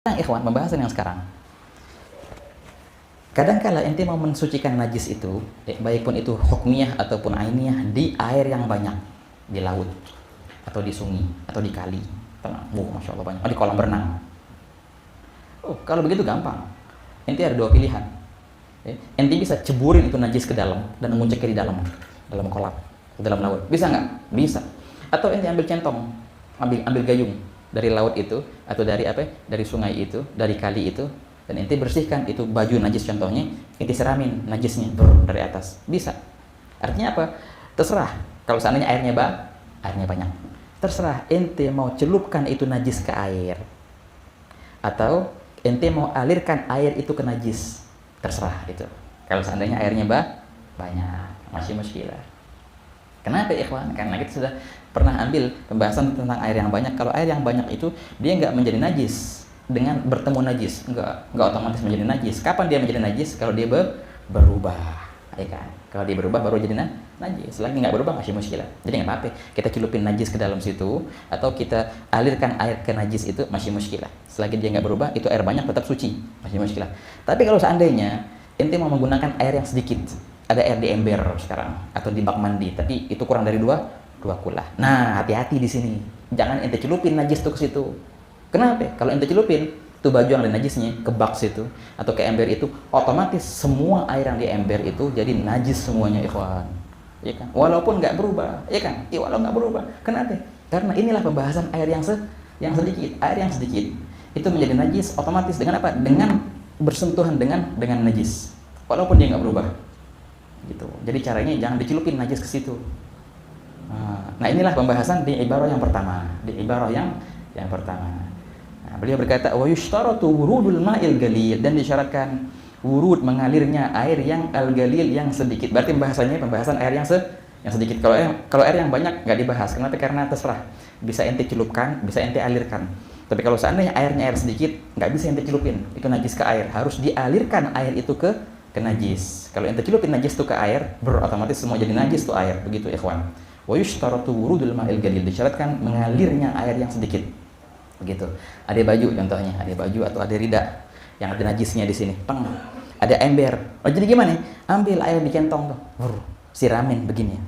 Nah, ikhwan, pembahasan yang sekarang. Kadangkala ente mau mensucikan najis itu, baik pun itu hukmiyah ataupun ainiyah, di air yang banyak, di laut, atau di sungai, atau di kali. Tenang, masya Allah banyak. Oh, di kolam berenang. Oh, kalau begitu gampang. Ente ada dua pilihan. Ente bisa ceburin itu najis ke dalam dan mengunceknya di dalam kolam, dalam laut. Bisa nggak? Bisa. Atau ente ambil centong, ambil gayung dari laut itu, atau dari dari sungai itu, dari kali itu, dan ente bersihkan itu baju najis contohnya, ente siramin najisnya dari atas. Bisa. Artinya apa? Terserah. Kalau seandainya airnya banyak, terserah ente mau celupkan itu najis ke air, atau ente mau alirkan air itu ke najis. Terserah itu. Kalau seandainya airnya banyak, masih muskilah. Kenapa ikhwan? Karena kita sudah pernah ambil pembahasan tentang air yang banyak. Kalau air yang banyak itu dia nggak menjadi najis dengan bertemu najis, nggak otomatis menjadi najis. Kapan dia menjadi najis? Kalau dia berubah, ya kan? Kalau dia berubah baru jadi najis. Selagi nggak berubah masih muskilah. Jadi nggak apa-apa. Kita celupin najis ke dalam situ atau kita alirkan air ke najis itu masih muskilah. Selagi dia nggak berubah, itu air banyak tetap suci, masih muskilah. Tapi kalau seandainya ente mau menggunakan air yang sedikit, ada air di ember sekarang atau di bak mandi, tapi itu kurang dari dua kulah. Nah, hati-hati di sini. Jangan ente celupin najis tuh ke situ. Kenapa? Kalau ente celupin tuh baju yang ada najisnya ke bak situ atau ke ember itu, otomatis semua air yang di ember itu jadi najis semuanya, ikhwan. Ya kan? Walaupun nggak berubah, ya kan? Ya, walau nggak berubah. Kenapa? Karena inilah pembahasan air yang sedikit. Air yang sedikit itu menjadi najis otomatis dengan apa? Dengan bersentuhan dengan najis. Walaupun dia nggak berubah. Gitu. Jadi caranya jangan dicelupin najis ke situ. Nah, inilah pembahasan di ibarah yang pertama. Nah, beliau berkata wa yushtaratu wurudul ma'il galil, dan disyaratkan wurud mengalirnya air yang al-galil yang sedikit. Berarti pembahasan air yang sedikit. Kalau air yang banyak nggak dibahas. Kenapa? Karena terserah. Bisa ente celupkan, bisa ente alirkan. Tapi kalau seandainya airnya air sedikit, nggak bisa ente celupin itu najis ke air. Harus dialirkan air itu ke najis. Kalau ente celupin najis itu ke air, otomatis semua jadi najis tuh air. Begitu, ikhwan. Wa yushtaratu wurudul ma'il galil, disyaratkan mengalirnya air yang sedikit. Begitu. Ada baju contohnya, ada baju atau ada rida yang ada najisnya di sini. Ada ember. Oh, jadi gimana? Ambil air di centong tuh. Siramin begini.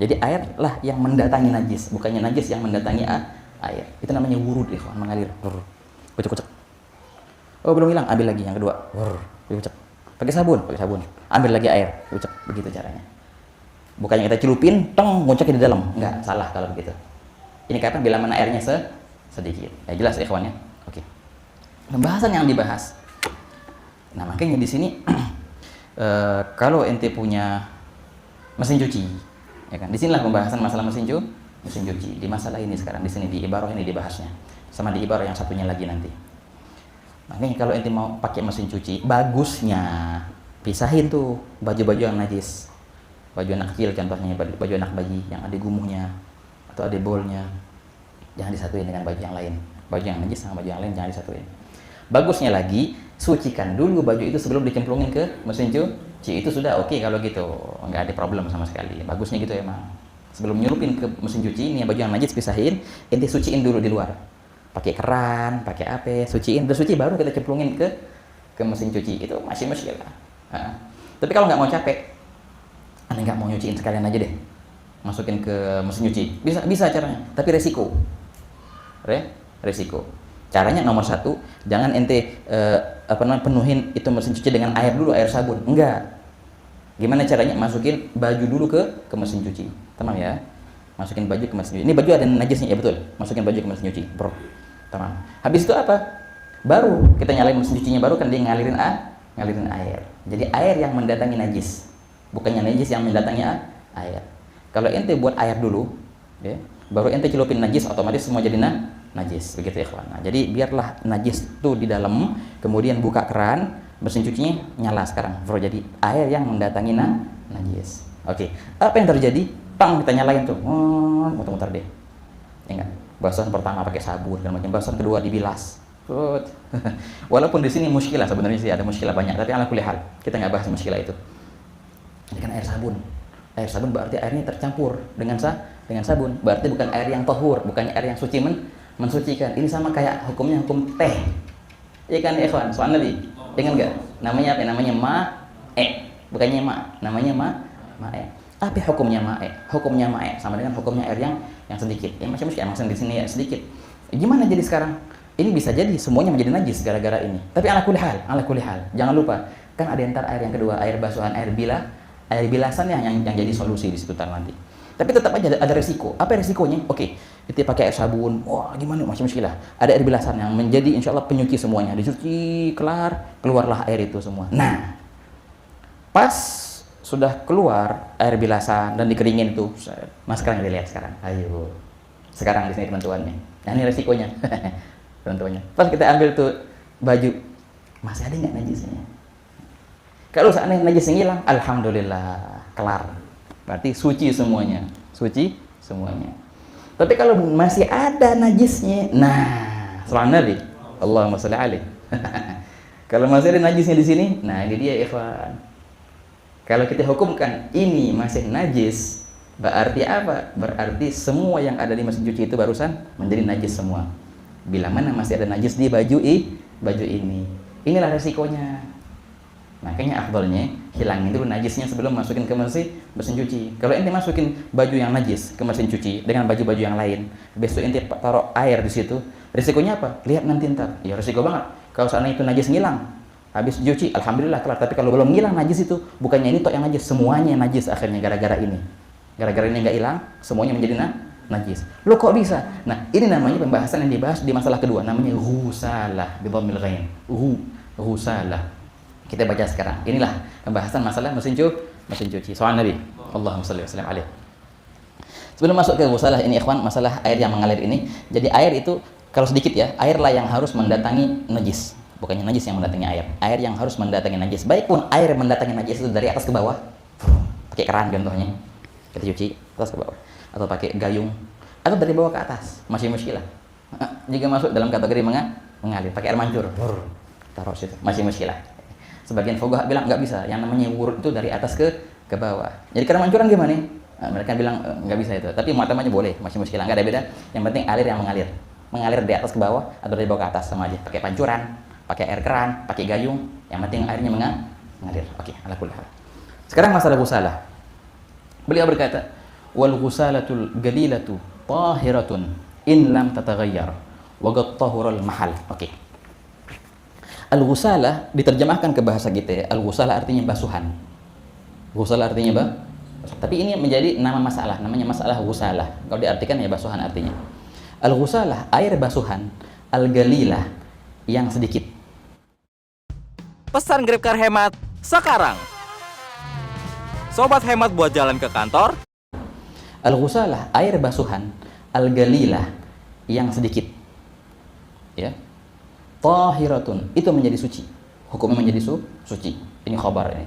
Jadi air lah yang mendatangi najis, bukannya najis yang mendatangi air. Itu namanya wurud, ikhwan, mengalir. Kucek-kucek. Oh, belum hilang, ambil lagi yang kedua. Kucek. Pakai sabun. Ambil lagi air, kucek. Begitu caranya. Bukannya kita celupin, ngucek di dalam. Enggak, salah kalau begitu. Ini kapan? Bila mana airnya sedikit. Ya jelas, ikhwan ya. Oke. Pembahasan yang dibahas. Nah, makanya di sini kalau ente punya mesin cuci, ya kan? Di sinilah pembahasan masalah mesin cuci. Di masalah ini sekarang, di sini di ibarah ini dibahasnya. Sama di ibarah yang satunya lagi nanti. Makanya kalau ente mau pakai mesin cuci, bagusnya pisahin tuh baju-baju yang najis. Baju anak kecil contohnya, baju anak bayi yang ada gumuhnya atau ada bolnya, jangan disatuin dengan baju yang lain. Baju yang najis sama baju yang lain jangan disatuin. Bagusnya lagi, sucikan dulu baju itu sebelum dicemplungin ke mesin cuci. Itu sudah oke kalau gitu, nggak ada problem sama sekali. Bagusnya gitu emang. Sebelum nyelupin ke mesin cuci, ini baju yang najis pisahin, ente suciin dulu di luar. Pakai keran, pakai apa, suciin, udah suci baru kita cemplungin ke mesin cuci. Itu masih lah. Tapi kalau nggak mau capek, Anda nggak mau nyuciin sekalian aja deh, masukin ke mesin cuci, bisa caranya, tapi resiko. Caranya nomor satu, jangan ente penuhin itu mesin cuci dengan air dulu, air sabun, enggak. Gimana caranya? Masukin baju dulu ke mesin cuci, tamam ya. Masukin baju ke mesin cuci. Ini baju ada najisnya ya, betul. Masukin baju ke mesin cuci, tamam. Habis itu apa? Baru kita nyalain mesin cucinya, baru kan dia ngalirin air. Jadi air yang mendatangi najis, bukannya najis yang mendatangi air. Kalau ente buat air dulu, ya, baru ente celupin najis, otomatis semua jadi najis. Begitu, ikhwan. Nah, jadi biarlah najis itu di dalam, kemudian buka keran, mesin cucinya nyala sekarang. Baru jadi air yang mendatangi najis. Oke. Apa yang terjadi? Kita nyalain tuh. Muter-muter deh. Ya enggak? Bahasan pertama pakai sabun dan macam, bahasan kedua dibilas. Walaupun di sini muskilah, sebenarnya sih ada muskilah banyak, tapi ala kulli hal kita nggak bahas muskilah itu. Ini kan air sabun berarti airnya tercampur dengan sabun, berarti bukan air yang tahur, bukan air yang suci mensucikan. Ini sama kayak hukumnya hukum teh. Iya kan ikhwan, soal Nabi. Ingat nggak? Namanya apa? Namanya ma'e. Bukannya namanya ma'e. Tapi hukumnya ma'e. Hukumnya ma'e sama dengan hukumnya air yang sedikit. Ya macam macam di sini ya sedikit. Gimana jadi sekarang? Ini bisa jadi semuanya menjadi najis gara-gara ini. Tapi ala kulli hal. Jangan lupa, kan ada ntar air yang kedua, air basuhan, air bilasan yang jadi solusi di situ nanti. Tapi tetap aja ada resiko. Apa resikonya? Oke, kita pakai air sabun. Wah, gimana? Masih muskilah. Ada air bilasan yang menjadi insya Allah penyuci semuanya. Dicuci, keluarlah air itu semua. Nah, pas sudah keluar air bilasan dan dikeringin itu, mas sekarang dilihat sekarang. Ayo, sekarang di sini penentuannya. Nah, ini resikonya. Penentuannya. Pas kita ambil tuh baju, masih ada nggak najisnya? Kalau seandainya najisnya hilang, alhamdulillah, kelar. Berarti suci semuanya. Tapi kalau masih ada najisnya, nah, salam Nabi, Allahumma sholli alaihi. Kalau masih ada najisnya di sini, nah ini dia ikhwan. Kalau kita hukumkan ini masih najis, berarti apa? Berarti semua yang ada di mesin cuci itu barusan menjadi najis semua. Bila mana masih ada najis di baju ini. Inilah resikonya. Makanya afdalnya hilangin dulu najisnya sebelum masukin ke mesin cuci. Kalau ente masukin baju yang najis ke mesin cuci dengan baju-baju yang lain, besok ente taruh air di situ, risikonya apa? Lihat nanti ntar. Ya risiko banget. Kalau seandainya itu najis ngilang, habis cuci, alhamdulillah kelar. Tapi kalau belum ngilang najis itu, bukannya ini tok yang najis, semuanya najis akhirnya gara-gara ini. Gara-gara ini nggak hilang, semuanya menjadi najis. Lo kok bisa? Nah, ini namanya pembahasan yang dibahas di masalah kedua, namanya ghusalah bi dhammil ghain. Ghusalah. Kita baca sekarang. Inilah pembahasan masalah mesin cuci. Soal Nabi. Allahumma shalli wa sallim alaihi. Sebelum masuk ke ghusalah ini ikhwan, masalah air yang mengalir ini. Jadi air itu kalau sedikit ya, airlah yang harus mendatangi najis. Bukannya najis yang mendatangi air. Air yang harus mendatangi najis. Baik pun air mendatangi najis itu dari atas ke bawah. Pakai keran contohnya. Kita cuci atas ke bawah. Atau pakai gayung. Atau dari bawah ke atas. Masih muskilah. Jika masuk dalam kategori mengalir. Pakai air mancur. Taruh situ. Masih muskilah. Sebagian fuqaha bilang nggak bisa. Yang namanya wurud itu dari atas ke bawah. Jadi karena mancuran gimana? Nah, mereka bilang nggak bisa itu. Tapi mu'tamanya boleh. Masih muskilah. Nggak ada beda. Yang penting air yang mengalir. Mengalir dari atas ke bawah atau dari bawah ke atas sama aja. Pakai pancuran, pakai air keran, pakai gayung. Yang penting airnya mengalir. Oke, ala kulli hal. Sekarang masalah ghusalah. Beliau berkata, wal ghusalatul galilatu tahiratun in lam tataghayyar wa qad tahural mahal. Oke. Al-ghusalah diterjemahkan ke bahasa kita ya. Al-ghusalah artinya basuhan. Ghusalah artinya apa? Tapi ini menjadi nama masalah, namanya masalah ghusalah. Kalau diartikan ya basuhan artinya. Al-ghusalah air basuhan, al-galilah yang sedikit. Pesan GrabCar hemat sekarang. Sobat hemat buat jalan ke kantor. Al-ghusalah air basuhan, al-galilah yang sedikit. Ya. Tahiratun itu menjadi suci. Hukumnya menjadi suci. Ini khabar ini.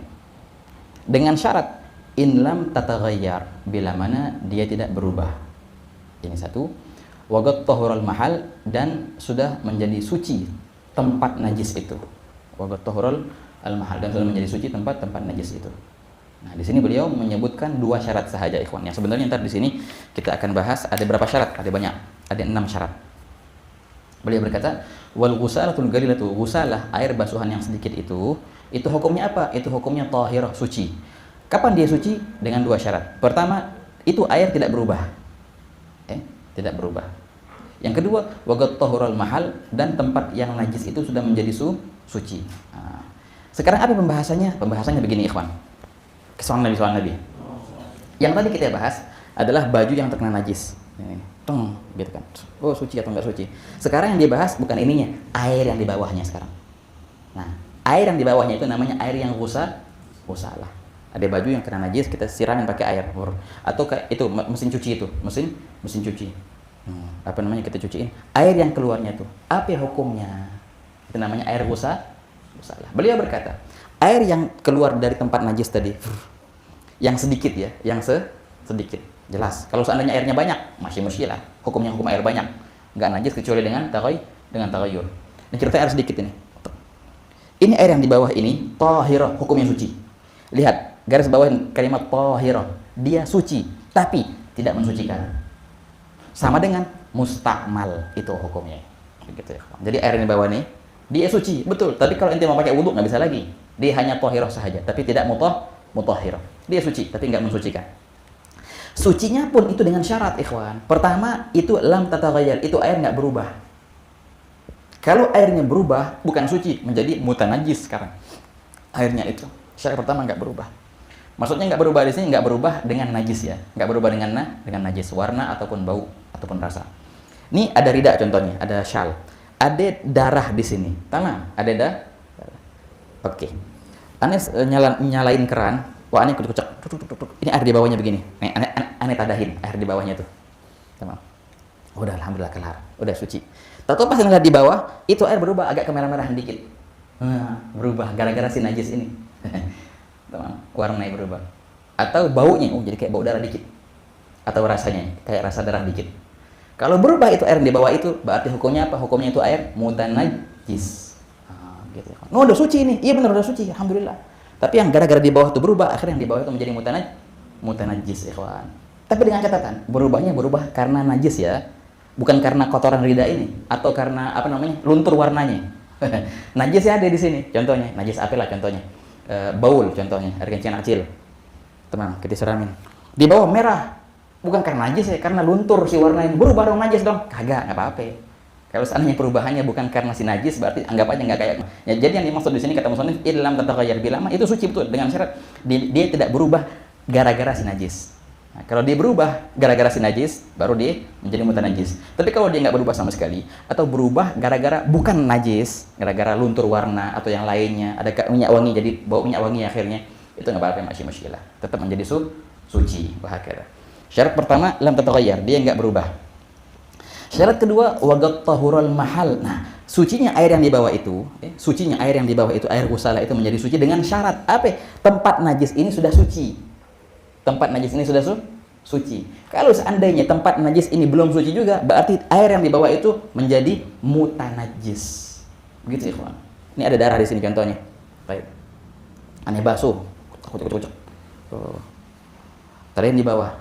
Dengan syarat in lam tataghayyar, bila mana dia tidak berubah. Ini satu. Wa qad tahural mahal, dan sudah menjadi suci tempat najis itu. Wa qad tahural al-mahal, dan sudah menjadi suci tempat najis itu. Nah, di sini beliau menyebutkan dua syarat sahaja ikhwan. Yang sebenarnya ntar di sini kita akan bahas ada berapa syarat? Ada banyak. Ada 6 syarat. Beliau berkata, wal ghusalatul galilatu, ghusalah air basuhan yang sedikit itu hukumnya apa? Itu hukumnya tahirah, suci. Kapan dia suci? Dengan 2 syarat. Pertama, itu air tidak berubah. Tidak berubah. Yang kedua, wa qad tahural mahal, dan tempat yang najis itu sudah menjadi suci. Nah, sekarang apa pembahasannya? Pembahasannya begini ikhwan. Soal Nabi. Yang tadi kita bahas adalah baju yang terkena najis. Gitu kan. Oh, suci atau enggak suci. Sekarang yang dibahas bukan ininya, air yang di bawahnya sekarang. Nah, air yang di bawahnya itu namanya air yang ghusalah. Ada baju yang kena najis, kita siramin pakai air. Atau kayak itu mesin cuci itu, mesin cuci. Apa namanya kita cuciin? Air yang keluarnya itu, apa hukumnya? Itu namanya air ghusalah. Beliau berkata, air yang keluar dari tempat najis tadi, yang sedikit ya, yang sedikit. Jelas, kalau seandainya airnya banyak, masih muskilah. Hukumnya hukum air banyak, nggak najis kecuali dengan tagayyur. Ini cerita air sedikit ini. Ini air yang di bawah ini, tahirah, hukumnya suci. Lihat, garis bawah kalimat tahirah. Dia suci, tapi tidak mensucikan. Sama dengan mustakmal, itu hukumnya. Begitu ya. Jadi air yang di bawah ini, Dia suci, betul. Tapi kalau ente mau pakai wudhu nggak bisa lagi. Dia hanya tohiroh saja, tapi tidak mutahhiroh. Dia suci, tapi nggak mensucikan. Sucinya pun itu dengan syarat, ikhwan. Pertama, itu lam tataghayyar, itu air nggak berubah. Kalau airnya berubah, bukan suci, menjadi mutanajis sekarang. Airnya itu. Syarat pertama nggak berubah. Maksudnya nggak berubah di sini, nggak berubah dengan najis ya. Nggak berubah dengan najis, warna ataupun bau ataupun rasa. Ini ada rida contohnya, ada syal. Ada darah di sini. Tamam, ada darah. Oke. Aneh nyalain keran, wah aneh kucek. Ini air di bawahnya begini. Aneh tadahin air di bawahnya tuh. Tamam. Udah alhamdulillah kelar. Udah suci. Tahu pas ngeliat di bawah, itu air berubah agak kemerah-merahan dikit. Berubah gara-gara si najis ini. Tamam. Warnanya berubah. Atau baunya, jadi kayak bau darah dikit. Atau rasanya kayak rasa darah dikit. Kalau berubah itu air di bawah itu, berarti hukumnya apa? Hukumnya itu air mutanajis. Gitu. No, udah suci ini. Iya benar udah suci, alhamdulillah. Tapi yang gara-gara di bawah itu berubah, akhirnya yang di bawah itu menjadi mutanajis, ikhwan. Tapi dengan catatan, berubahnya berubah karena najis ya. Bukan karena kotoran rida ini atau karena luntur warnanya. Najis ya ada di sini. Contohnya, najis apa lah contohnya? Baul contohnya, air kencing kecil. Teman, kita siramin. Di bawah merah. Bukan karena najis ya, karena luntur si warnanya. Berubah dong najis dong. Kagak, enggak apa-apa. Kalau seandainya perubahannya bukan karena si najis, berarti anggap aja nggak kayak. Ya, jadi yang dimaksud di sini kata musannif illam tataghayyar bilama itu suci betul dengan syarat dia tidak berubah gara-gara si najis. Nah, kalau dia berubah gara-gara si najis, baru dia menjadi mutanajis. Tapi kalau dia nggak berubah sama sekali atau berubah gara-gara bukan najis, gara-gara luntur warna atau yang lainnya, ada minyak wangi jadi bau minyak wangi akhirnya, itu nggak apa-apa, masih muskilah. Tetap menjadi suci. Bahakala. Syarat pertama lam tataghayyar, dia nggak berubah. Syarat kedua, wagat tahurul mahal. Nah, sucinya air yang di bawah itu, air ghussalah itu menjadi suci dengan syarat apa? Tempat najis ini sudah suci. Tempat najis ini sudah suci. Kalau seandainya tempat najis ini belum suci juga, berarti air yang di bawah itu menjadi mutanajis. Begitu, ikhwan. Ini ada darah di sini contohnya. Baik. Aneh basuh. Kucuk. Tadi di bawah.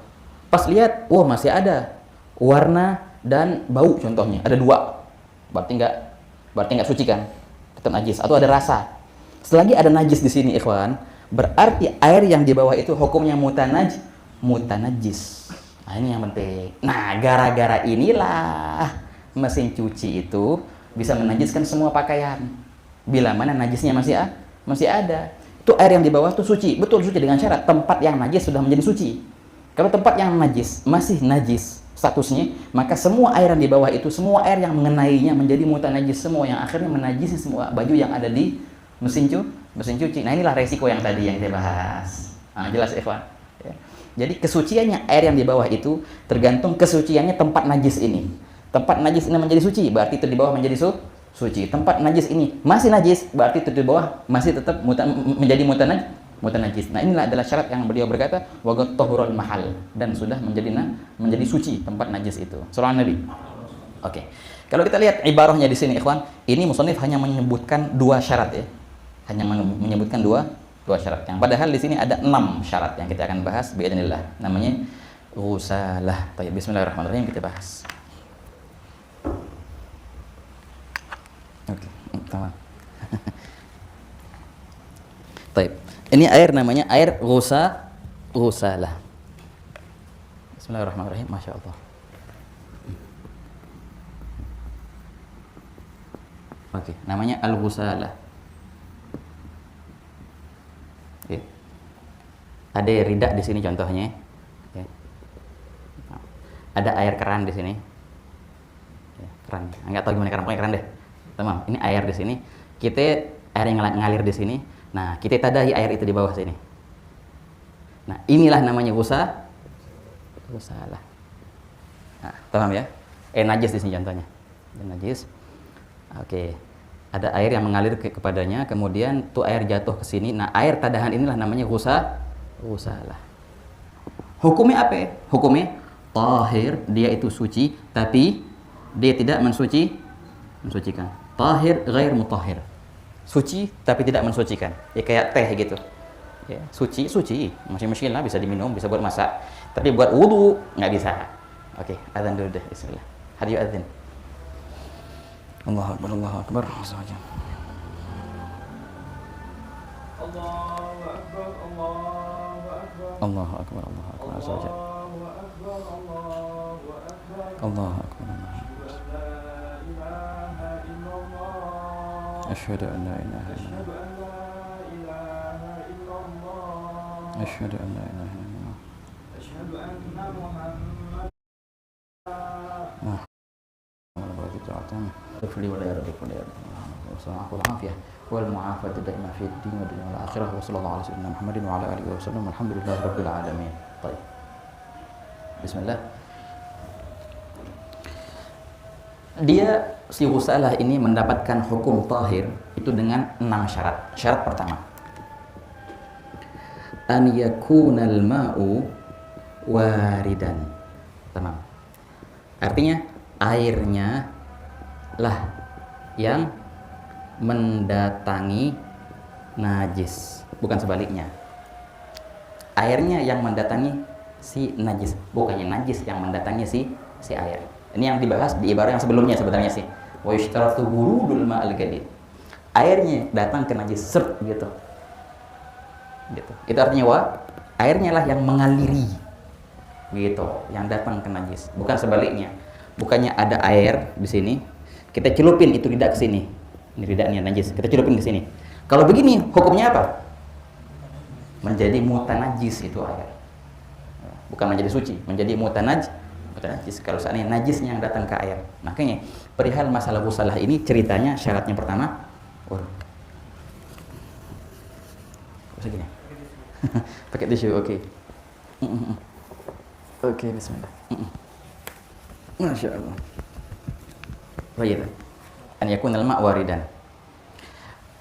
Pas lihat, masih ada warna dan bau contohnya, ada dua, berarti nggak suci kan, tetap najis. Atau ada rasa, selagi ada najis di sini ikhwan, berarti air yang di bawah itu hukumnya mutanajis. Nah ini yang penting. Nah gara-gara inilah mesin cuci itu bisa menajiskan semua pakaian, bila mana najisnya masih ada. Itu air yang di bawah itu suci, betul suci dengan syarat tempat yang najis sudah menjadi suci. Kalau tempat yang najis masih najis statusnya, maka semua air yang di bawah itu, semua air yang mengenainya menjadi mutanajis semua, yang akhirnya menajisi semua baju yang ada di mesin cuci. Nah inilah resiko yang tadi yang kita bahas. Nah, jelas ikhwan. Ya. Jadi kesuciannya air yang di bawah itu tergantung kesuciannya tempat najis ini. Tempat najis ini menjadi suci, berarti itu di bawah menjadi suci. Tempat najis ini masih najis, berarti itu di bawah masih tetap menjadi mutanajis. Nah inilah adalah syarat yang beliau berkata wagat tahurul mahal, dan sudah menjadi suci tempat najis itu. Surah Nabi. Oke. Kalau kita lihat ibarahnya di sini ikhwan, ini musannif hanya menyebutkan dua syarat ya. Hanya menyebutkan dua syarat. Yang padahal di sini ada 6 syarat yang kita akan bahas biidznillah. Namanya ghussalah. Baik, bismillahirrahmanirrahim kita bahas. Oke, tamam. Baik. Ini air namanya air ghussalah. Bismillahirrahmanirrahim. Masya Allah. Oke, namanya al-ghussalah. Oke. Ada rida di sini contohnya. Oke. Ada air keran di sini. Ya, keran. Enggak tahu gimana keran, pokoknya keran deh. Tamam. Ini air di sini. Kita air yang ngalir di sini. Nah, kita tadahi air itu di bawah sini. Nah, inilah namanya ghussalah. Nah, paham ya? Najis di sini contohnya. Najis. Oke. Ada air yang mengalir kepadanya, kemudian tuh air jatuh ke sini. Nah, air tadahan inilah namanya ghussalah. Hukumnya apa? Hukumnya tahir, dia itu suci, tapi dia tidak mensucikan. Tahir ghair mutahhir. Suci tapi tidak mensucikan. Ya kayak teh gitu. Ya, suci, masih lah, bisa diminum, bisa buat masak. Tapi buat wudu nggak bisa. Oke, azan dulu deh. Bismillah. Hadiyu azan. Allahu Akbar, Allahu Akbar. Saja. Allahu Akbar, Allahu Akbar. Saja. Allahu Akbar. Asyhadu an la ilaha illallah. Asyhadu an la ilaha illallah. Asyhadu anna Muhammadan Rafli wa la yarzuqu li wasallallahu alafiyah wal mu'afatu daima fid din wa dunya wal akhirah wa sallallahu alaihi wasallam Muhammadin wa ala alihi wasallam alhamdulillahi rabbil alamin. Baik. Bismillah. Dia si Ghusalah ini mendapatkan hukum tahir itu dengan 6 syarat. Syarat pertama, an yakunal ma'u waridan. Tamam. Artinya airnya lah yang mendatangi najis, bukan sebaliknya. Airnya yang mendatangi si najis, bukannya najis yang mendatangi si air. Ini yang dibahas di ibarat yang sebelumnya sebenarnya sih. Wa yushtaratu wurudul ma'al gadid. Airnya datang ke najis seret gitu. Gitu. Itu artinya airnya lah yang mengaliri. Gitu, yang datang ke najis, bukan sebaliknya. Bukannya ada air di sini, kita celupin itu lidah ke sini. Ini lidahnya najis, kita celupin ke sini. Kalau begini, hukumnya apa? Menjadi mutanajis itu air. Bukan menjadi suci, menjadi mutanajis. Kalau seandainya najisnya yang datang ke air. Makanya perihal masalah Ghusalah ini ceritanya syaratnya pertama segini. Pakai tisu, oke. Oke, bismillah. Masya Allah. Baik. An yakunal ma' waridan.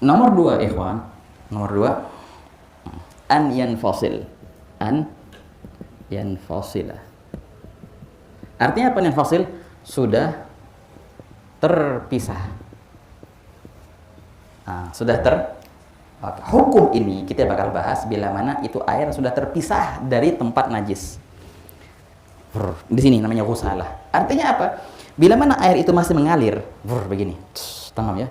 Nomor 2, ikhwan. Nomor 2, an yanfasil. An yanfasila. Artinya apa yanfasil? Sudah terpisah. Sudah hukum ini kita bakal bahas bila mana itu air sudah terpisah dari tempat najis. Di sini namanya Ghusalah. Artinya apa? Bila mana air itu masih mengalir, begini. Tamam ya.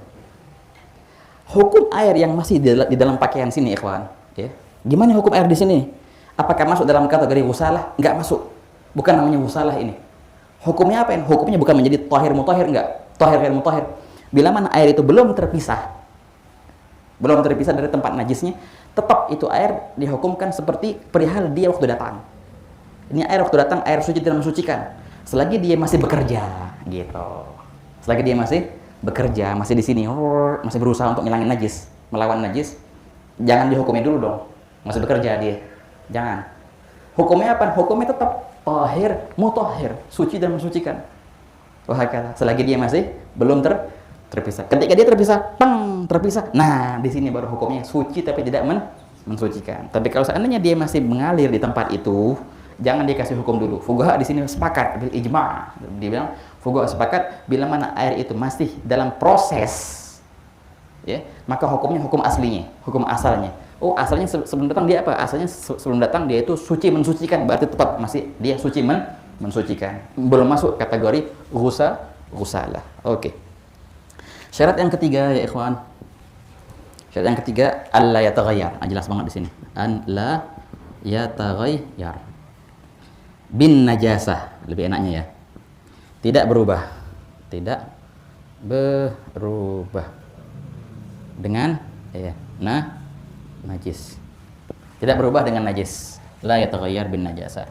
Hukum air yang masih di dalam pakaian sini, ikhwan, ya. Gimana hukum air di sini? Apakah masuk dalam kategori Ghusalah? Enggak masuk. Bukan namanya Ghusalah ini. Hukumnya apa? Hukumnya bukan menjadi tahir mutahhir, enggak. Tahir ghair mutahhir. Bila mana air itu belum terpisah dari tempat najisnya, tetap itu air dihukumkan seperti perihal dia waktu datang. Ini air waktu datang, air suci tidak mensucikan. Selagi dia masih bekerja, gitu. Selagi dia masih bekerja, masih di sini, masih berusaha untuk ngilangin najis, melawan najis, jangan dihukumi dulu dong. Masih bekerja dia, jangan. Hukumnya apa? Hukumnya tetap tahir, mutahhir, suci dan mensucikan. Wahakala. Selagi dia masih belum terpisah. Ketika dia terpisah. Nah, di sini baru hukumnya suci tapi tidak mensucikan. Tapi kalau seandainya dia masih mengalir di tempat itu, jangan dikasih hukum dulu. Fuqaha di sini sepakat bil ijma'. Dia bilang fuqaha sepakat bila mana air itu masih dalam proses, ya, maka hukumnya hukum aslinya, hukum asalnya. Oh, asalnya sebelum datang dia apa? Asalnya sebelum datang dia itu suci mensucikan, berarti tetap masih dia suci mensucikan. Belum masuk kategori Ghusalah. Oke. Syarat yang ketiga ya ikhwan. Syarat yang ketiga alla yataghayyar. Jelas banget di sini. An la yataghayyar. Bin najasah, lebih enaknya ya. Tidak berubah. Dengan najis. Tidak berubah dengan najis. La yataghayyar bin najasah.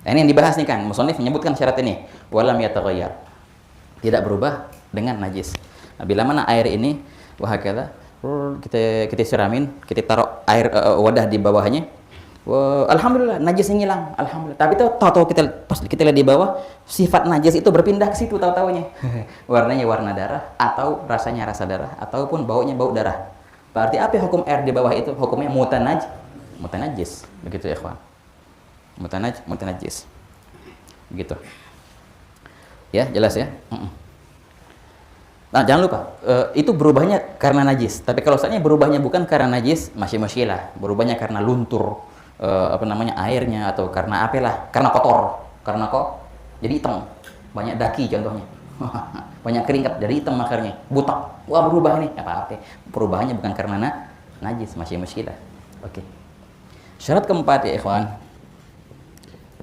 Ini yang dibahas nih kan, musannif menyebutkan syarat ini. Walam yataghayyar. Tidak berubah dengan najis. Nah, bila mana air ini wahakala kita siramin, kita taruh air wadah di bawahnya. Alhamdulillah najisnya hilang, alhamdulillah. Tapi tahu kita pas kita lihat di bawah, sifat najis itu berpindah ke situ tahu-taunya. Warnanya warna darah atau rasanya rasa darah ataupun baunya bau darah. Berarti apa hukum air di bawah itu? Hukumnya mutanajis. Begitu ya, ikhwan. Mutanajis. Begitu. Ya, jelas ya? Nah, jangan lupa, itu berubahnya karena najis. Tapi kalau seandainya berubahnya bukan karena najis, masih lah. Berubahnya karena luntur, airnya, atau karena apalah, karena kotor. Jadi hitam, banyak daki contohnya. banyak keringat dari hitam makarnya, butak, wah berubah nih, apa-apa. Perubahannya bukan karena najis, masih muskilah. Oke. Syarat keempat ya ikhwan,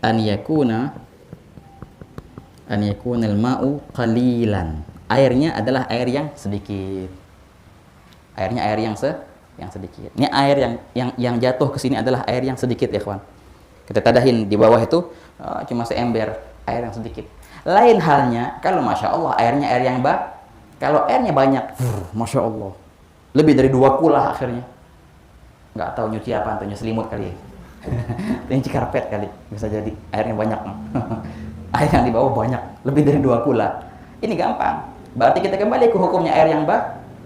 an yakuna al-ma'u qalilan. Airnya adalah air yang sedikit. Airnya air yang sedikit. Ini air yang jatuh ke sini adalah air yang sedikit ya ikhwan. Kita tadahin di bawah itu cuma seember air yang sedikit. Lain halnya kalau masya Allah airnya air yang kalau airnya banyak, masya Allah, lebih dari 2 kula akhirnya. Nggak tahu nyuci apa, atau selimut kali. Nyuci karpet kali, bisa jadi airnya banyak. Air yang di bawah banyak, lebih dari 2 kula. Ini gampang. Berarti kita kembali ke hukumnya air yang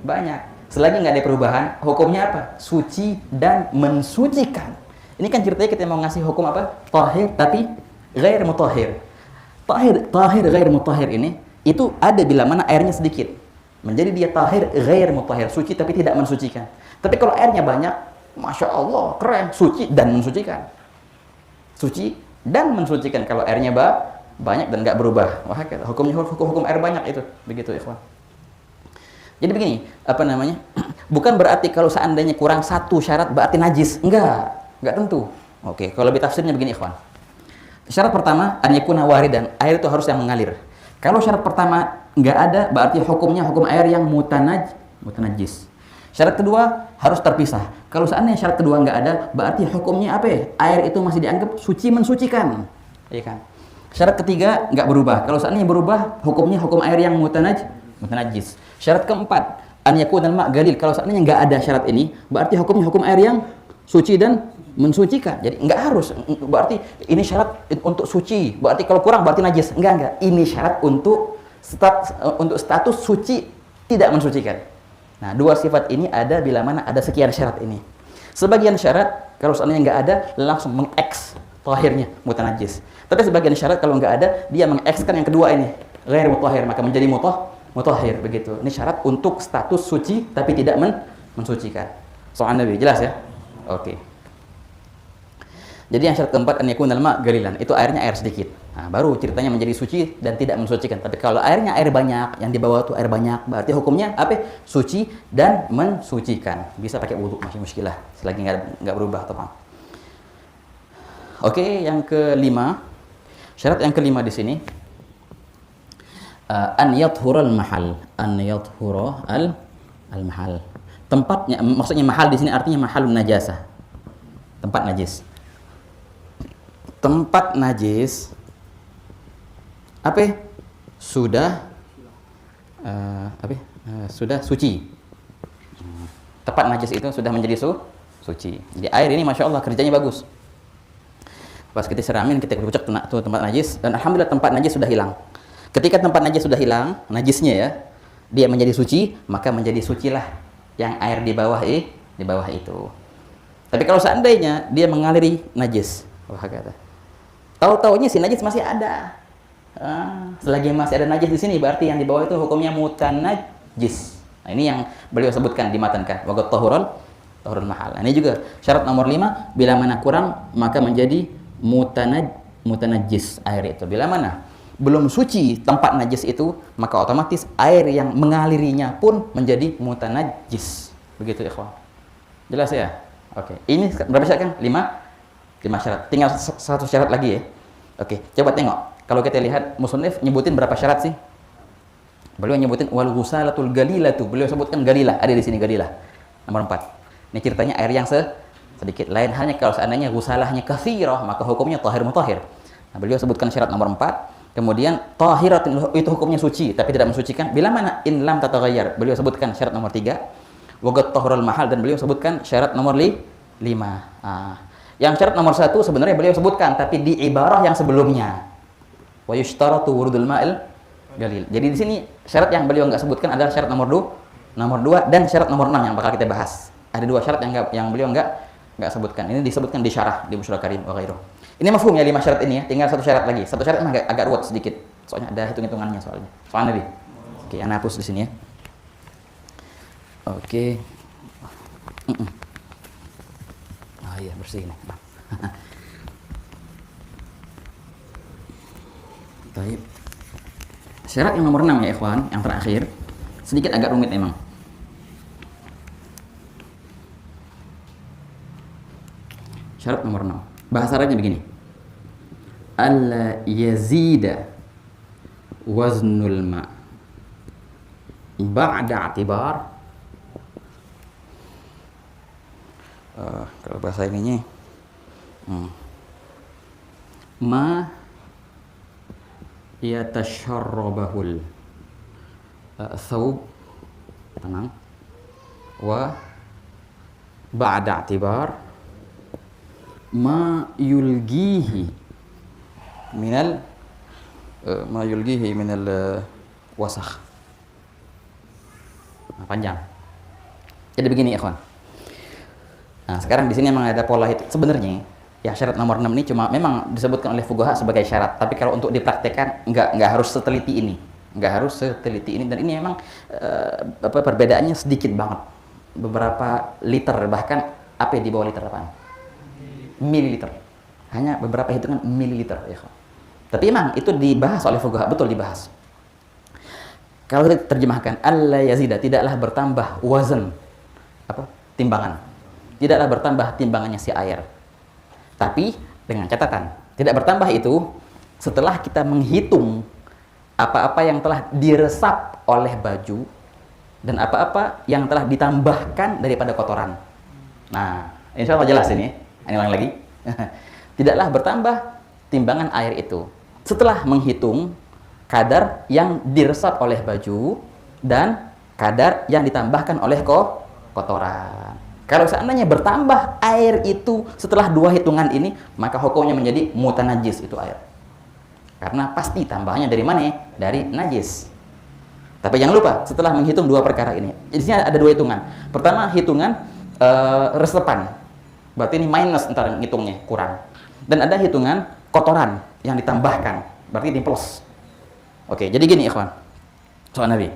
banyak. Selagi nggak ada perubahan, hukumnya apa? Suci dan mensucikan. Ini kan ceritanya kita mau ngasih hukum apa? Tahir tapi ghair mutahhir. Tahir ghair mutahhir ini itu ada bila mana airnya sedikit. Menjadi dia tahir ghair mutahhir, suci tapi tidak mensucikan. Tapi kalau airnya banyak, masya Allah, keren, suci dan mensucikan. Suci dan mensucikan kalau airnya banyak dan nggak berubah. Wah, hukum air banyak itu, begitu ikhwan. Jadi begini, apa namanya? Bukan berarti kalau seandainya kurang 1 syarat berarti najis. Enggak tentu. Oke, kalau lebih tafsirnya begini ikhwan. Syarat pertama, an yakuna waridan, air itu harus yang mengalir. Kalau syarat pertama nggak ada, berarti hukumnya hukum air yang mutanajis. Syarat kedua harus terpisah. Kalau seandainya syarat kedua nggak ada, berarti hukumnya apa ya? Air itu masih dianggap suci mensucikan. Iya kan? Syarat ketiga nggak berubah. Kalau seandainya berubah, hukumnya hukum air yang mutanajis. Syarat keempat, an yakuna al-ma' galil. Kalau seandainya nggak ada syarat ini, berarti hukumnya hukum air yang suci dan mensucikan. Jadi nggak harus. Berarti ini syarat untuk suci. Berarti kalau kurang berarti najis. Enggak. Ini syarat untuk status suci tidak mensucikan. Nah, 2 sifat ini ada bila mana ada sekian syarat ini. Sebagian syarat kalau seandainya nggak ada langsung meng-X tahirnya mutanajis. Tapi sebagian syarat kalau nggak ada dia meng-X kan yang kedua ini ghair mutahhir, maka menjadi mutahhir begitu. Ini syarat untuk status suci tapi tidak mensucikan. Soal Nabi jelas ya? Oke. Jadi yang syarat keempat an yakunal ma' galilan, itu airnya air sedikit. Nah, baru ceritanya menjadi suci dan tidak mensucikan. Tapi kalau airnya air banyak, yang di bawah itu air banyak, berarti hukumnya apa? Suci dan mensucikan. Bisa pakai wudu, masih muskilah selagi nggak berubah atau apa. Oke, yang kelima. Syarat yang kelima di sini an yathura al-mahal. An yathura al-mahal. Tempatnya, maksudnya mahal di sini artinya mahalun najasah. Tempat najis. Tempat najis apa? Sudah sudah suci. Tempat najis itu sudah menjadi suci. Jadi air ini masya Allah kerjanya bagus. Pas kita siramin, kita kucek tuh tempat najis, dan alhamdulillah tempat najis sudah hilang. Ketika tempat najis sudah hilang, najisnya ya, dia menjadi suci, maka menjadi sucilah yang air di bawah itu. Tapi kalau seandainya dia mengaliri najis, wah kata, tahu-taunya si najis masih ada. Selagi masih ada najis di sini, berarti yang di bawah itu hukumnya mutanajis. Nah, ini yang beliau sebutkan di matan kan, wagat tahurul mahal. Nah, ini juga syarat nomor 5, bila mana kurang maka menjadi mutanajis air itu. Bila mana belum suci tempat najis itu, maka otomatis air yang mengalirinya pun menjadi mutanajis. Begitu ikhwan. Jelas ya? Oke. Ini berapa syarat kan? 5 syarat. Tinggal 1 syarat lagi ya. Oke, coba tengok. Kalau kita lihat musannif nyebutin berapa syarat sih? Beliau nyebutin wal ghusalatul galilatu. Beliau sebutkan galilah, ada di sini galilah. Nomor 4. Ini ceritanya air yang sedikit. Lain halnya kalau seandainya ghusalahnya katsirah, maka hukumnya tahir mutahhir. Nah, beliau sebutkan syarat nomor 4. Kemudian tahiratun itu hukumnya suci tapi tidak mensucikan. Bila mana in lam tataghayyar. Beliau sebutkan syarat nomor 3. Wagat tahurul mahal, dan beliau sebutkan syarat nomor 5. Yang syarat nomor 1 sebenarnya beliau sebutkan tapi di ibarah yang sebelumnya. Wa yushtaratu wurudul ma'il galil. Jadi di sini syarat yang beliau enggak sebutkan adalah syarat nomor 2 dan syarat nomor 6 yang bakal kita bahas. Ada 2 syarat yang beliau enggak sebutkan. Ini disebutkan di syarah di Musyarah Karim wa ghairuh. Ini mafhum ya 5 syarat ini ya. Tinggal 1 syarat lagi. 1 syarat emang agak ruwet sedikit. Soalnya ada hitung-hitungannya soalnya. Soal Nabi. Oke, ana hapus di sini ya. Oke. Oh iya, bersih nih, Bang. Baik. Syarat yang nomor 6 ya ikhwan, yang terakhir. Sedikit agak rumit memang. Syarat nomor 6. Bahasa Arabnya begini. Alla yazida waznul ma ba'da i'tibar. Kalau bahasa ininya ma yatasharrabahul thawb, tenang, wa ba'da i'tibar ma yulgihi minal wasakh. Nah, panjang. Jadi begini ikhwan. Nah, sekarang di sini memang ada pola itu. Sebenarnya ya syarat nomor 6 ini cuma memang disebutkan oleh fuqaha sebagai syarat, tapi kalau untuk dipraktekkan nggak harus seteliti ini. Nggak harus seteliti ini, dan ini memang perbedaannya sedikit banget. Beberapa liter, bahkan apa di bawah liter apaan? Mililiter. Hanya beberapa hitungan mililiter ya. Tapi memang itu dibahas oleh fuqaha, betul dibahas. Kalau kita terjemahkan alla yazida, tidaklah bertambah wazan, timbangan. Tidaklah bertambah timbangannya si air. Tapi dengan catatan, tidak bertambah itu setelah kita menghitung apa-apa yang telah diresap oleh baju dan apa-apa yang telah ditambahkan daripada kotoran. Nah, insya Allah jelas ini. Ini ulang lagi. Tidaklah bertambah timbangan air itu setelah menghitung kadar yang diresap oleh baju dan kadar yang ditambahkan oleh kotoran. Kalau seandainya bertambah air itu setelah dua hitungan ini, maka hukumnya menjadi mutanajis itu air. Karena pasti tambahannya dari mana? Dari najis. Tapi jangan lupa, setelah menghitung dua perkara ini, di sini ada dua hitungan. Pertama, hitungan resepan. Berarti ini minus, ntar ngitungnya kurang. Dan ada hitungan kotoran yang ditambahkan. Berarti ini plus. Oke, jadi gini ikhwan. Soal Nabi.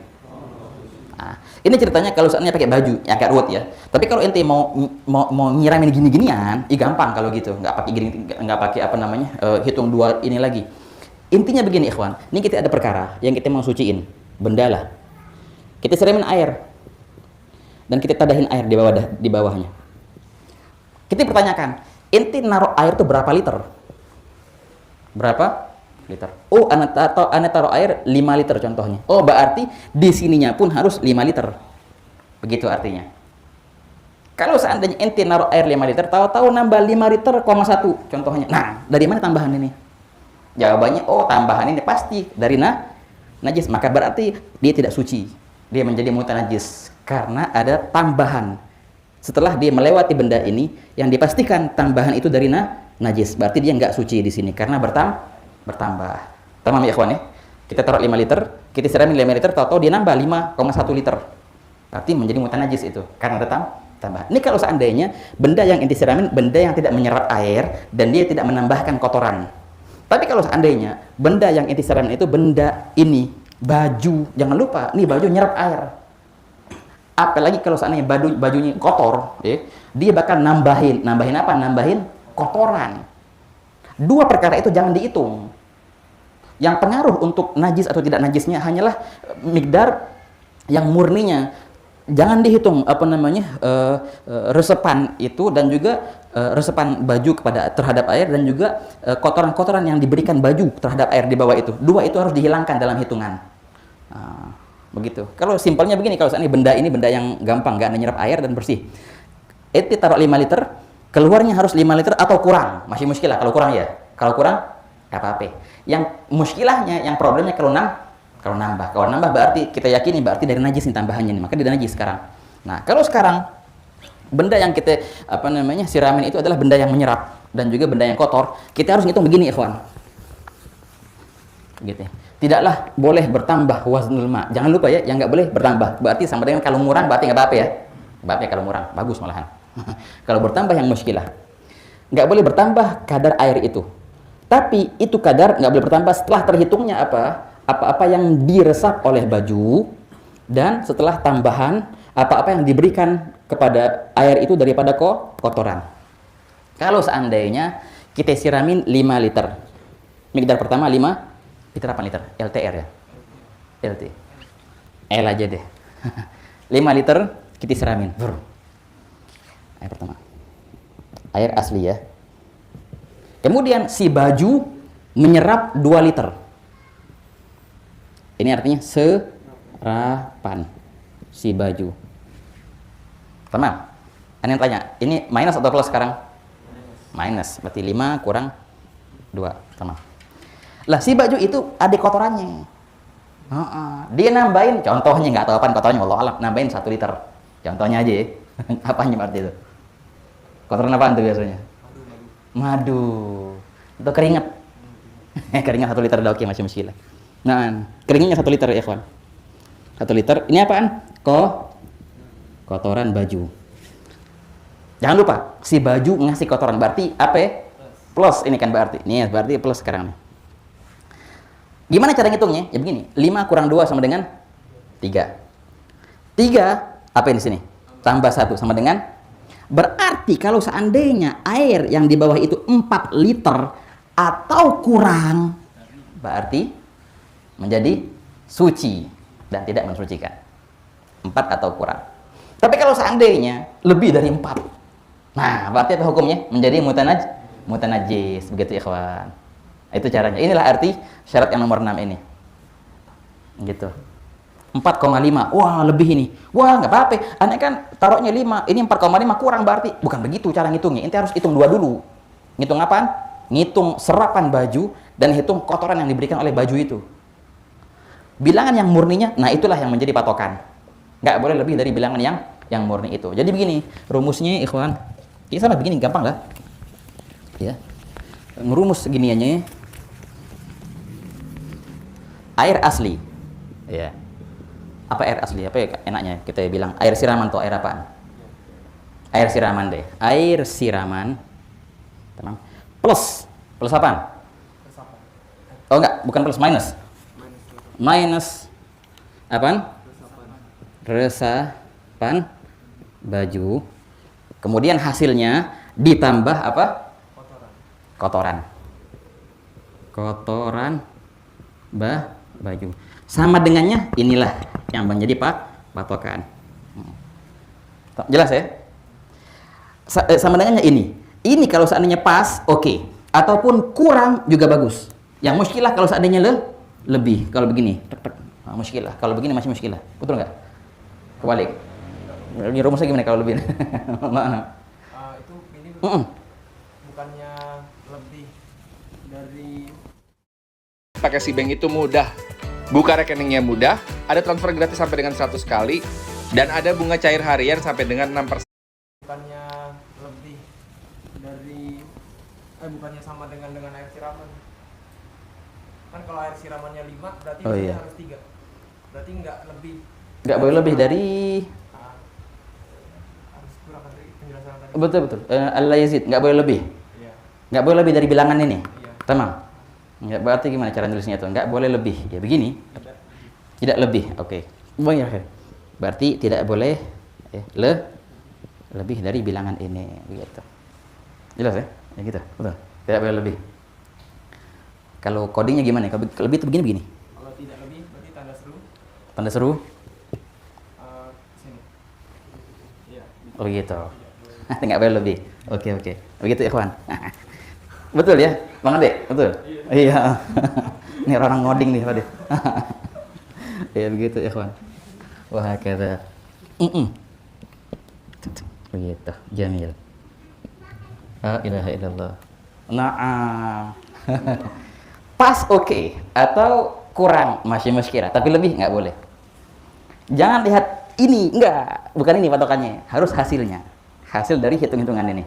Nah, ini ceritanya kalau seandainya pakai baju, ya agak ruwet ya. Tapi kalau ente mau nyiramin gini-ginian, gampang kalau gitu. Nggak pakai gini, nggak pakai hitung dua ini lagi. Intinya begini ikhwan. Ini kita ada perkara yang kita mau suciin, benda lah. Kita siramin air dan kita tadahin air di bawahnya. Kita pertanyakan, ente naruh air itu berapa liter? Berapa liter? Oh, ane taruh air 5 liter contohnya. Oh, berarti di sininya pun harus 5 liter. Begitu artinya. Kalau seandainya ente naruh air 5 liter, tahu-tahu nambah 5 liter, 1 contohnya. Nah, dari mana tambahan ini? Jawabannya, oh tambahan ini pasti dari najis. Maka berarti dia tidak suci. Dia menjadi mutanajis. Karena ada tambahan. Setelah dia melewati benda ini, yang dipastikan tambahan itu dari najis. Berarti dia nggak suci di sini. Karena bertambah. Tamam ya ikhwan ya. Kita taruh 5 liter, kita siramin 5 liter, tahu-tahu dia nambah 5,1 liter. Berarti menjadi mutanajis itu. Karena ada tambah. Ini kalau seandainya benda yang inti siramin, benda yang tidak menyerap air, dan dia tidak menambahkan kotoran. Tapi kalau seandainya benda yang inti siramin itu benda ini, baju, jangan lupa, ini baju nyerap air. Apalagi kalau seandainya bajunya kotor, dia bakal nambahin apa? Nambahin kotoran. Dua perkara itu jangan dihitung. Yang pengaruh untuk najis atau tidak najisnya hanyalah migdar yang murninya. Jangan dihitung resepan itu dan juga resepan baju terhadap air dan juga kotoran-kotoran yang diberikan baju terhadap air di bawah itu. Dua itu harus dihilangkan dalam hitungan. Nah, begitu. Kalau simpelnya begini, kalau seandainya benda ini benda yang gampang, nggak nyerap air dan bersih. Ente taruh 5 liter, keluarnya harus 5 liter atau kurang. Masih muskilah kalau kurang ya. Kalau kurang, nggak apa-apa. Yang muskilahnya, yang problemnya kalau nambah. Kalau nambah berarti kita yakini berarti dari najis nih tambahannya nih. Maka dari najis sekarang. Nah, kalau sekarang benda yang kita siramin itu adalah benda yang menyerap dan juga benda yang kotor, kita harus ngitung begini ikhwan. Gitu. Tidaklah boleh bertambah waznul ma. Jangan lupa ya, yang nggak boleh bertambah. Berarti sama dengan kalau murang berarti nggak apa-apa ya. Nggak apa-apa ya kalau murang, bagus malahan. Kalau bertambah yang muskilah. Nggak boleh bertambah kadar air itu. Tapi itu kadar nggak boleh bertambah setelah terhitungnya apa-apa yang diresap oleh baju dan setelah tambahan apa-apa yang diberikan kepada air itu daripada kotoran. Kalau seandainya kita siramin 5 liter. Mikdar pertama 5 liter apa liter? LTR ya. LT. L aja deh. 5 liter kita siramin. Air pertama. Air asli ya. Kemudian si baju menyerap 2 liter. Ini artinya serapan si baju. Tamam. Ada yang tanya, ini minus atau plus sekarang? Minus. Berarti 5 kurang 2. Tamam. Lah si baju itu ada kotorannya. Dia nambahin, contohnya nggak tahu apaan kotorannya, wallah alam, nambahin 1 liter. Contohnya aja ya. Apanya berarti itu? Kotoran apaan tuh biasanya? Madu. Itu keringat. Keringat 1 liter dah oke, masih muskilah. Nah, keringnya 1 liter ya kawan. 1 liter. Ini apaan? Kotoran baju. Jangan lupa, si baju ngasih kotoran berarti apa ya? Plus ini kan berarti. Nih berarti plus sekarang nih. Gimana cara ngitungnya? Ya begini, 5 kurang 2 sama dengan 3. 3 apa ini sini? Tambah 1 sama dengan, berarti kalau seandainya air yang di bawah itu 4 liter atau kurang, berarti menjadi suci dan tidak mensucikan. 4 atau kurang. Tapi kalau seandainya lebih dari 4, nah berarti apa hukumnya? Menjadi mutanajis, begitu ya kawan. Itu caranya. Inilah arti syarat yang nomor 6 ini. Gitu. 4,5. Wah, lebih ini. Wah, nggak apa-apa. Aneh kan taruhnya 5. Ini 4,5 kurang berarti. Bukan begitu cara ngitungnya. Inti harus hitung 2 dulu. Ngitung apaan? Ngitung serapan baju dan hitung kotoran yang diberikan oleh baju itu. Bilangan yang murninya, nah itulah yang menjadi patokan. Nggak boleh lebih dari bilangan yang murni itu. Jadi begini, rumusnya ikhwan. Ini sama begini, gampang lah. Ya. Ngerumus giniannya. Air asli, ya. Apa air asli? Apa ya enaknya kita bilang air siraman atau air apaan? Air siraman deh. Air siraman, tenang. Plus apaan? Oh enggak, bukan plus, minus. Minus apaan? Resapan baju. Kemudian hasilnya ditambah apa? Kotoran baju. Sama dengannya inilah yang menjadi patokan. Jelas ya? Sama dengannya ini. Ini kalau seandainya pas, oke. Ataupun kurang juga bagus. Yang muskilah kalau seandainya lebih. Kalau begini, muskilah. Kalau begini masih muskilah. Betul nggak? Kebalik. Ini rumusnya gimana kalau lebih? Itu ini bukannya lebih dari pakai si bank itu mudah. Buka rekeningnya mudah, ada transfer gratis sampai dengan 100 kali, dan ada bunga cair harian sampai dengan 6%. bukannya lebih dari bukannya sama dengan air siraman. Kan kalau air siramannya 5 berarti iya. harus 3. Berarti nggak lebih. Nggak boleh lebih dari. Harus kurang dari penjelasan tadi. Betul. Allah yazid, nggak boleh lebih. Iya. Nggak boleh lebih dari bilangan ini. Iya. Tamam. Nggak, berarti gimana cara nulisnya itu? Nggak boleh lebih. Ya begini. Tidak lebih. Oke. Okay. Berarti tidak boleh lebih dari bilangan ini. Begitu. Jelas ya? Ya gitu. Betul. Tidak boleh lebih. Kalau codingnya gimana? Kalau lebih itu begini. Kalau tidak lebih berarti tanda seru. Tanda seru. Sini. Iya. Oh gitu. Nggak boleh lebih. Oke. Begitu ya kawan. Betul ya, Bang Ade? Betul? Iya. Ini orang ngoding nih, Pak. Ya begitu ya kawan. Wah, kata. Begitu, jamil. La ilaha illallah. Naam. Pas oke. Atau kurang masih muskirah, tapi lebih nggak boleh. Jangan lihat ini, enggak. Bukan ini patokannya. Harus hasilnya. Hasil dari hitung-hitungan ini.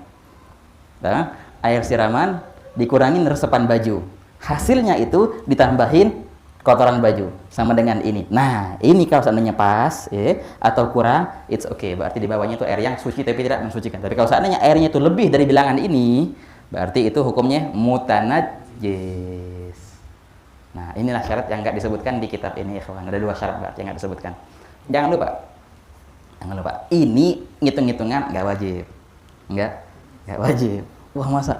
Nah, air siraman dikurangin resepan baju. Hasilnya itu ditambahin kotoran baju. Sama dengan ini. Nah, ini kalau seandainya pas, atau kurang, it's okay. Berarti di bawahnya itu air yang suci tapi tidak mensucikan. Tapi kalau seandainya airnya itu lebih dari bilangan ini, berarti itu hukumnya mutanajjis. Nah, inilah syarat yang nggak disebutkan di kitab ini, ikhwan. Ada 2 syarat berarti yang nggak disebutkan. Jangan lupa. Ini ngitung-ngitungan nggak wajib. Nggak wajib. Wah, masa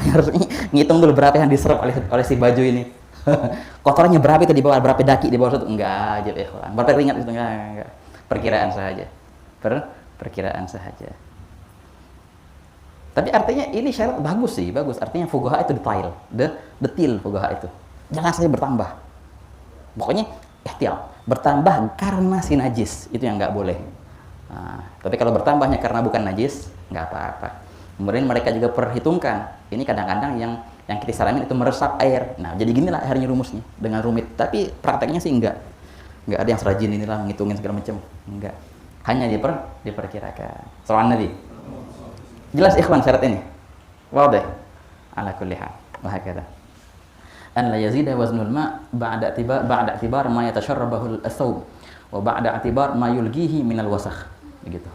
harus ngitung dulu berapa yang diserap oleh si baju ini. Kotorannya berapa itu di bawah, berapa daki di bawah itu? Enggak aja ikhwan. Berapa keringat itu? Enggak. Perkiraan saja. Perkiraan saja. Tapi artinya ini syarat bagus sih, bagus. Artinya fuqaha itu detail fuqaha itu. Jangan saja bertambah. Pokoknya ihtiyat, bertambah karena si najis, itu yang nggak boleh. Nah, tapi kalau bertambahnya karena bukan najis, nggak apa-apa. Kemudian mereka juga perhitungkan, ini kadang-kadang yang kita salamin itu meresap air. Nah, jadi ginilah akhirnya rumusnya, dengan rumit. Tapi prakteknya sih enggak ada yang serajin inilah menghitungin segala macam, enggak. Hanya diperkirakan. Soal Nabi. Jelas ikhwan syarat ini? Wadih. Ala kulli hal. Wa hakadha. An la yazida waznul ma ba'da i'tibar ma yatasharrabahu al-thawb wa ba'da i'tibar ma yulgihi min al-wasakh. Begitu.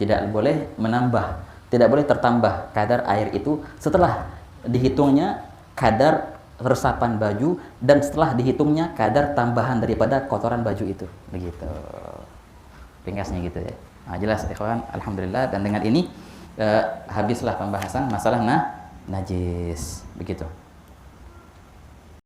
Tidak boleh menambah, tidak boleh tertambah kadar air itu setelah dihitungnya kadar resapan baju dan setelah dihitungnya kadar tambahan daripada kotoran baju itu. Begitu. Ringkasnya gitu ya. Nah, jelas ikhwan, alhamdulillah, dan dengan ini habislah pembahasan masalah najis. Begitu.